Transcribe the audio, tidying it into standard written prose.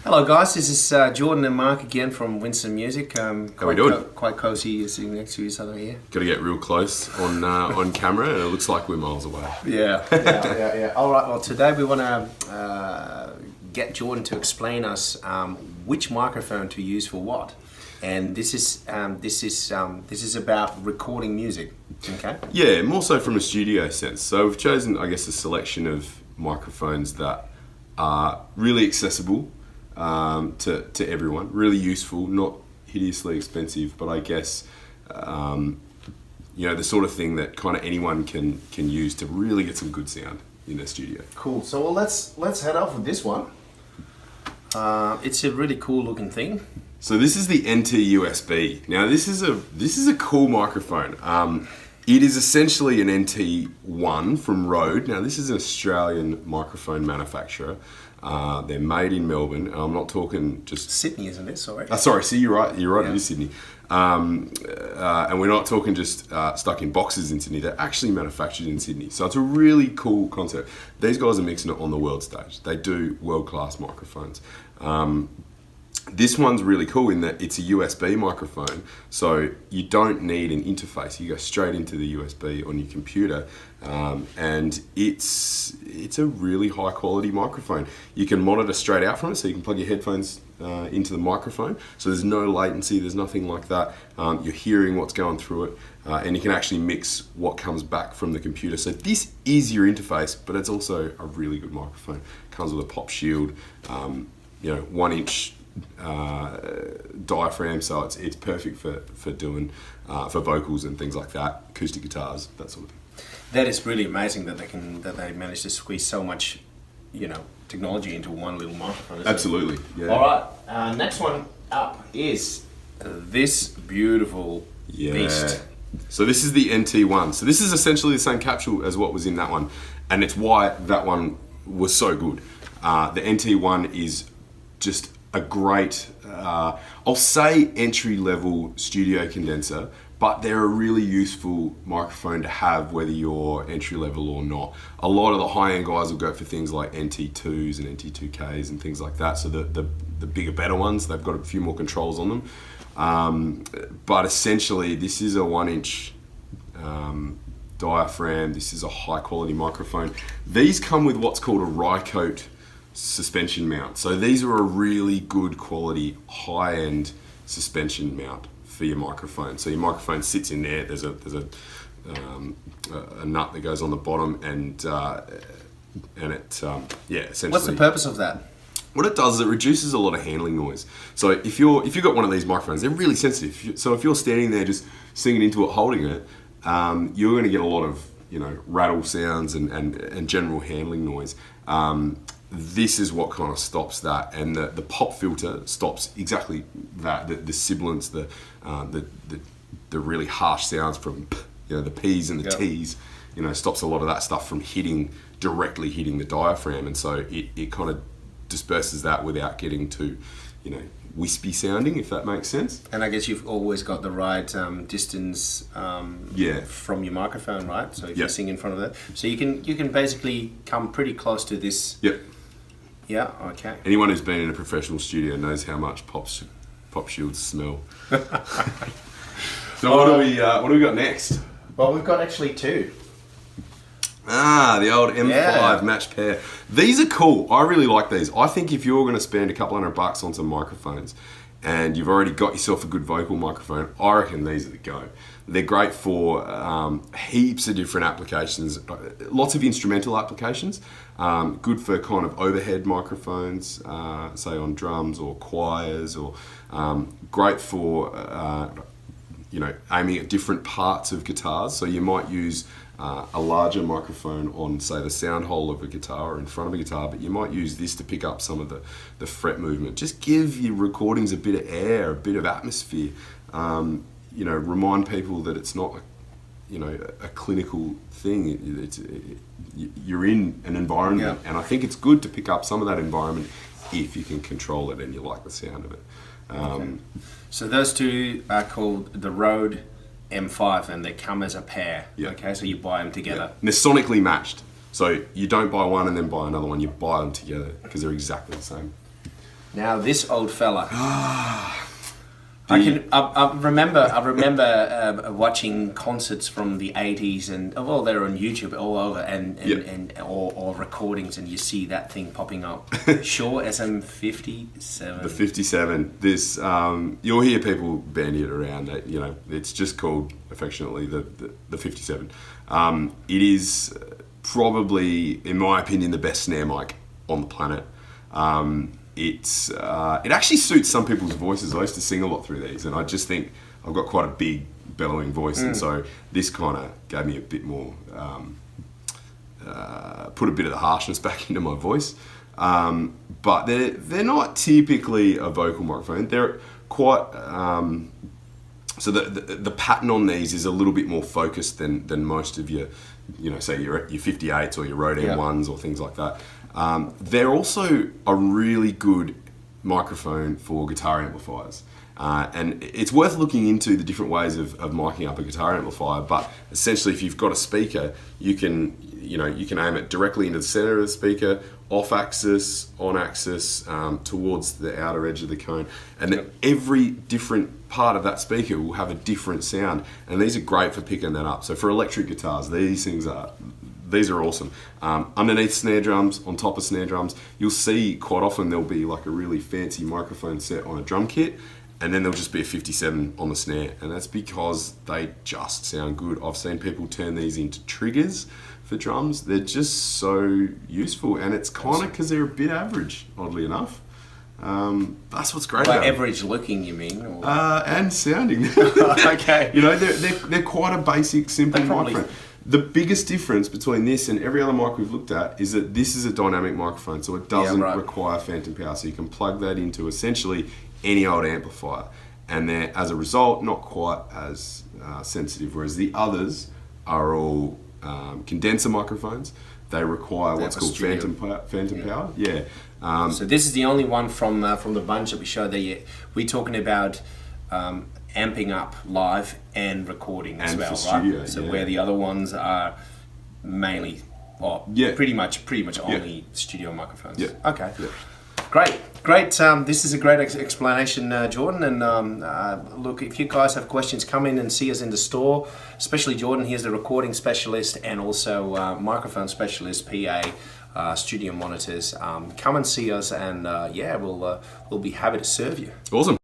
Hello guys, this is Jordan and Mark again from Winston Music. How we doing? Quite cozy sitting next to each other here. Got to get real close on camera, and it looks like we're miles away. Yeah. All right. Well, today we want to get Jordan to explain us which microphone to use for what, and this is about recording music. Okay. Yeah, more so from a studio sense. So we've chosen, I guess, a selection of microphones that are really accessible to everyone, really useful, not hideously expensive, but I guess the sort of thing that kind of anyone can use to really get some good sound in their studio. Cool. So well, let's head off with this one. It's a really cool looking thing. So this is the NT USB. Now this is a cool microphone. It is essentially an NT1 from Rode. Now this is an Australian microphone manufacturer. They're made in Melbourne, and I'm not talking just Sydney, isn't it? Sorry. Sorry. See, you're right. Yeah. It is Sydney. And we're not talking just stuck in boxes in Sydney. They're actually manufactured in Sydney. So it's a really cool concept. These guys are mixing it on the world stage. They do world-class microphones. This one's really cool in that it's a USB microphone, so you don't need an interface. You go straight into the USB on your computer, and it's a really high quality microphone. You can monitor straight out from it, so you can plug your headphones into the microphone. So there's no latency, there's nothing like that. You're hearing what's going through it, and you can actually mix what comes back from the computer. So this is your interface, but it's also a really good microphone. Comes with a pop shield, 1 inch diaphragm, so it's perfect for doing for vocals and things like that, acoustic guitars, that sort of thing. That is really amazing that they managed to squeeze so much, technology into one little microphone. Absolutely. Yeah. All right. Next one up is this beautiful beast. So this is the NT1. So this is essentially the same capsule as what was in that one, and it's why that one was so good. The NT1 is just a great, I'll say entry-level studio condenser, but they're a really useful microphone to have whether you're entry-level or not. A lot of the high-end guys will go for things like NT2s and NT2Ks and things like that, so the bigger, better ones, they've got a few more controls on them. But essentially, this is a 1 inch diaphragm. This is a high-quality microphone. These come with what's called a Rycote suspension mount. So these are a really good quality, high-end suspension mount for your microphone. So your microphone sits in there. There's a nut that goes on the bottom, and it essentially. What's the purpose of that? What it does is it reduces a lot of handling noise. So if you've got one of these microphones, they're really sensitive. So if you're standing there just singing into it, holding it, you're going to get a lot of rattle sounds and general handling noise. This is what kind of stops that, and the pop filter stops exactly that. The sibilants, the really harsh sounds from the P's and the T's, stops a lot of that stuff from directly hitting the diaphragm, and so it kind of disperses that without getting too wispy sounding, if that makes sense. And I guess you've always got the right distance from your microphone, right? So if you sing in front of that, so you can basically come pretty close to this. Yep. Yeah. Okay. Anyone who's been in a professional studio knows how much pop shields smell. So what do we got next? Well, we've got actually two. The old M5 match pair. These are cool. I really like these. I think if you're going to spend a couple $100 on some microphones and you've already got yourself a good vocal microphone, I reckon these are the go. They're great for heaps of different applications, lots of instrumental applications. Good for kind of overhead microphones, say on drums or choirs, or great for aiming at different parts of guitars. So you might use a larger microphone on, say, the sound hole of a guitar or in front of a guitar, but you might use this to pick up some of the fret movement. Just give your recordings a bit of air, a bit of atmosphere. Remind people that it's not a clinical thing. You're in an environment, and I think it's good to pick up some of that environment if you can control it and you like the sound of it. Okay. So those two are called the Rode M5, and they come as a pair. Okay, so you buy them together. And they're sonically matched. So you don't buy one and then buy another one. You buy them together because they're exactly the same. Now this old fella. I remember watching concerts from the 80s, and well, they're on YouTube all over, or recordings, and you see that thing popping up. Shure SM57. The 57. This you'll hear people bandy it around. That it's just called affectionately the 57. It is probably, in my opinion, the best snare mic on the planet. It actually suits some people's voices. I used to sing a lot through these, and I just think I've got quite a big bellowing voice, and so this kind of gave me a bit more, put a bit of the harshness back into my voice. But they're not typically a vocal microphone. They're quite so the pattern on these is a little bit more focused than most of your, say your 58s or your Rode M1s or things like that. They're also a really good microphone for guitar amplifiers. And it's worth looking into the different ways of miking up a guitar amplifier, but essentially if you've got a speaker, you can aim it directly into the center of the speaker, off axis, on axis, towards the outer edge of the cone. And then every different part of that speaker will have a different sound. And these are great for picking that up. So for electric guitars, these are awesome. Underneath snare drums, on top of snare drums, you'll see quite often there'll be like a really fancy microphone set on a drum kit, and then there'll just be a 57 on the snare, and that's because they just sound good. I've seen people turn these into triggers for drums. They're just so useful, and it's kind of because they're a bit average, oddly enough. That's what's great about average looking, you mean? Or? And sounding. Okay. They're quite a basic, simple microphone. The biggest difference between this and every other mic we've looked at is that this is a dynamic microphone, so it doesn't require phantom power. So you can plug that into essentially any old amplifier, and they're, as a result, not quite as sensitive, whereas the others are all condenser microphones. They require what's called phantom power. Yeah. So this is the only one from the bunch that we showed there. We're talking about amping up live and recording as well, studio, right? So where the other ones are mainly, pretty much only studio microphones. Yeah. Okay. Yeah. Great. This is a great explanation, Jordan. And look, if you guys have questions, come in and see us in the store. Especially Jordan, he's the recording specialist and also microphone specialist, PA, studio monitors. Come and see us, and we'll be happy to serve you. Awesome.